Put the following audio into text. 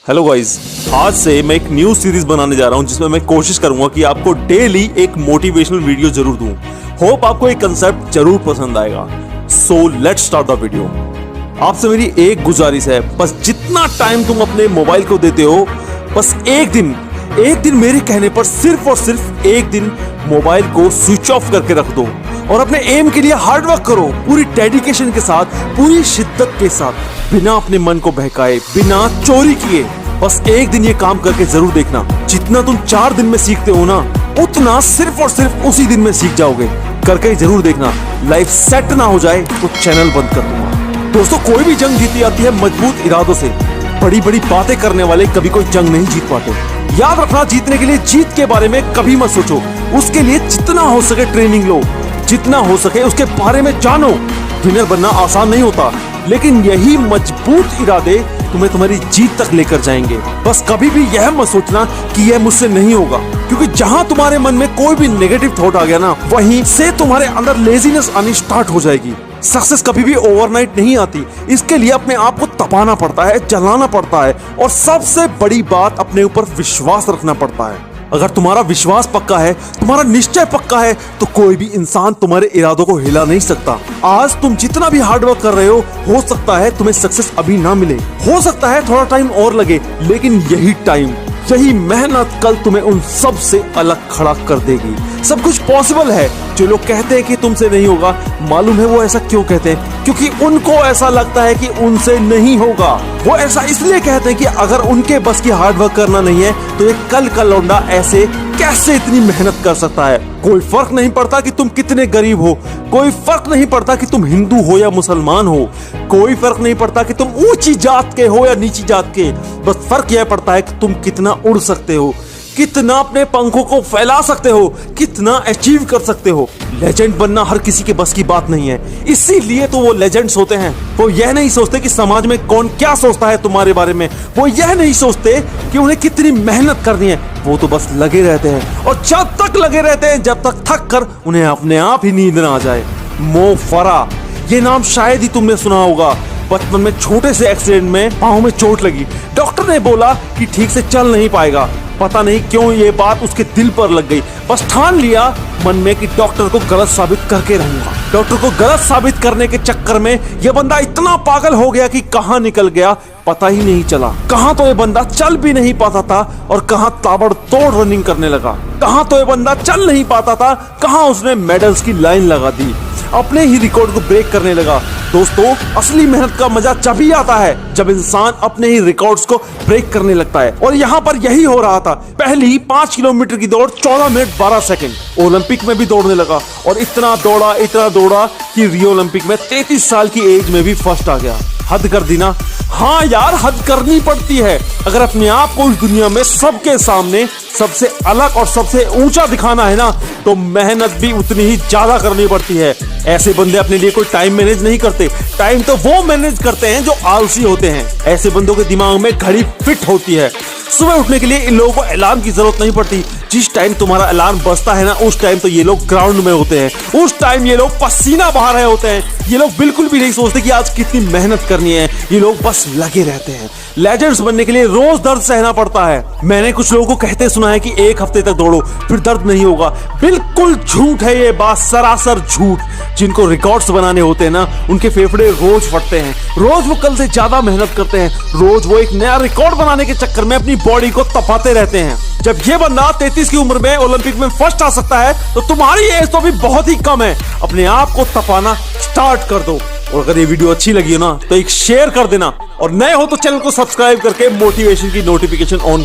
Hello guys, आज से मैं एक न्यू सीरीज बनाने जा रहा हूं जिसमें मैं कोशिश करूंगा कि आपको डेली एक मोटिवेशनल वीडियो जरूर दूं। होप आपको एक कंसेप्ट जरूर पसंद आएगा। So let's start the video. आपसे मेरी एक गुजारिश है, बस जितना टाइम तुम अपने मोबाइल को देते हो, बस एक दिन मेरे कहने पर सिर्फ और सिर्फ एक दिन मोबाइल को स्विच ऑफ करके रख दो और अपने एम के लिए हार्ड वर्क करो, पूरी डेडिकेशन के साथ, पूरी शिद्दत के साथ, बिना अपने मन को बहकाए, बिना चोरी किए। बस एक दिन ये काम करके जरूर देखना। जितना तुम 4 दिन में सीखते हो ना, उतना सिर्फ और सिर्फ उसी दिन में सीख जाओगे। करके जरूर देखना। लाइफ सेट ना हो जाए तो चैनल बंद कर दूंगा। दोस्तों, कोई भी जंग जीती जाती है मजबूत इरादों से। बड़ी बड़ी बातें करने वाले कभी कोई जंग नहीं जीत पाते। याद रखना, जीतने के लिए जीत के बारे में कभी मत सोचो। उसके लिए जितना हो सके ट्रेनिंग लो, जितना हो सके उसके बारे में जानो। विनर बनना आसान नहीं होता, लेकिन यही मजबूत इरादे तुम्हें तुम्हारी जीत तक लेकर जाएंगे। बस कभी भी यह मत सोचना कि यह मुझसे नहीं होगा, क्योंकि जहां तुम्हारे मन में कोई भी नेगेटिव थॉट आ गया ना, वहीं से तुम्हारे अंदर लेजीनेस आनी स्टार्ट हो जाएगी। सक्सेस कभी भी ओवरनाइट नहीं आती। इसके लिए अपने आप को तपाना पड़ता है, जलाना पड़ता है, और सबसे बड़ी बात, अपने ऊपर विश्वास रखना पड़ता है। अगर तुम्हारा विश्वास पक्का है, तुम्हारा निश्चय पक्का है, तो कोई भी इंसान तुम्हारे इरादों को हिला नहीं सकता। आज तुम जितना भी हार्डवर्क कर रहे हो सकता है तुम्हें सक्सेस अभी ना मिले, हो सकता है थोड़ा टाइम और लगे, लेकिन यही टाइम, यही मेहनत कल तुम्हें उन सब से अलग खड़ा कर देगी। सब कुछ पॉसिबल है। जो लोग कहते हैं कि तुमसे नहीं होगा, मालूम है वो ऐसा क्यों कहते हैं? क्योंकि उनको ऐसा लगता है कि उनसे नहीं होगा। वो ऐसा इसलिए कहते हैं कि अगर उनके बस की हार्डवर्क करना नहीं है, तो ये कल का लौंडा ऐसे कैसे इतनी मेहनत कर सकता है? कोई फर्क नहीं पड़ता कि तुम कितने गरीब हो, कोई फर्क नहीं पड़ता कि तुम हिंदू हो या मुसलमान हो, कोई फर्क नहीं पड़ता कि तुम ऊंची जात के हो या नीची जात के। बस फर्क यह पड़ता है कि तुम कितना उड़ सकते हो, कितना अपने पंखों को फैला सकते हो, कितना अचीव कर सकते हो। लेजेंड बनना हर किसी के बस की बात नहीं है, इसीलिए तो वो लेजेंड्स होते हैं। वो यह नहीं सोचते कि समाज में कौन क्या सोचता है तुम्हारे बारे में, वो यह नहीं सोचते कि उन्हें कितनी मेहनत करनी है। वो तो बस लगे रहते हैं, और जब तक लगे रहते हैं, जब तक थक कर उन्हें अपने आप ही नींद ना आ जाए। मो फरा, ये नाम शायद ही तुमने सुना होगा। बचपन में छोटे से एक्सीडेंट में पांव में चोट लगी। डॉक्टर ने बोला कि ठीक से चल नहीं पाएगा। पता नहीं क्यों ये बात उसके दिल पर लग गई। बस ठान लिया मन में कि डॉक्टर को गलत साबित करके रहूंगा। डॉक्टर को गलत साबित करने के चक्कर में यह बंदा इतना पागल हो गया कि कहां निकल गया पता ही नहीं चला। कहां तो ये बंदा चल भी नहीं पाता था और कहां ताबड़तोड़ रनिंग करने लगा। कहां तो ये बंदा चल नहीं पाता था, कहां उसने मेडल्स की लाइन लगा दी, अपने ही रिकॉर्ड को ब्रेक करने लगा। दोस्तों, असली मेहनत का मजा जब ही आता है जब इंसान अपने ही रिकॉर्ड्स को ब्रेक करने लगता है, और यहाँ पर यही हो रहा था। पहली 5 किलोमीटर की दौड़ 14 मिनट 12 सेकंड। ओलंपिक में भी दौड़ने लगा, और इतना दौड़ा कि रियो ओलंपिक में 33 साल की एज में भी फर्स्ट आ गया। हद कर दी ना? हाँ यार, हद करनी पड़ती है। अगर अपने आप को इस दुनिया में सबके सामने सबसे अलग और सबसे ऊंचा दिखाना है ना, तो मेहनत भी उतनी ही ज्यादा करनी पड़ती है। ऐसे बंदे अपने लिए कोई टाइम मैनेज नहीं करते। टाइम तो वो मैनेज करते हैं जो आलसी होते हैं। ऐसे बंदों के दिमाग में घड़ी फिट होती है। सुबह उठने के लिए इन लोगों को अलार्म की जरूरत नहीं पड़ती। जिस टाइम तुम्हारा अलार्म बजता है ना, उस टाइम तो ये लोग ग्राउंड में होते हैं। उस टाइम ये लोग पसीना बहा रहे होते हैं। ये लोग बिल्कुल भी नहीं सोचते कि आज कितनी मेहनत करनी है। ये लोग बस लगे रहते हैं। लेजेंड्स बनने के लिए रोज दर्द सहना पड़ता है। मैंने कुछ लोगों को कहते सुना है कि 1 हफ्ते तक दौड़ो फिर दर्द नहीं होगा। बिल्कुल झूठ है ये बात, सरासर झूठ। जिनको रिकॉर्ड्स बनाने होते हैं ना, उनके फेफड़े रोज फटते हैं। रोज वो कल से ज्यादा मेहनत करते हैं। रोज वो एक नया रिकॉर्ड बनाने के चक्कर में अपनी बॉडी को तपाते रहते हैं। जब ये बंदा 33 की उम्र में ओलंपिक में फर्स्ट आ सकता है, तो तुम्हारी एज तो भी बहुत ही कम है। अपने आप को तपाना स्टार्ट कर दो। और अगर ये वीडियो अच्छी लगी हो ना, तो एक शेयर कर देना, और नए हो तो चैनल को सब्सक्राइब करके मोटिवेशन की नोटिफिकेशन ऑन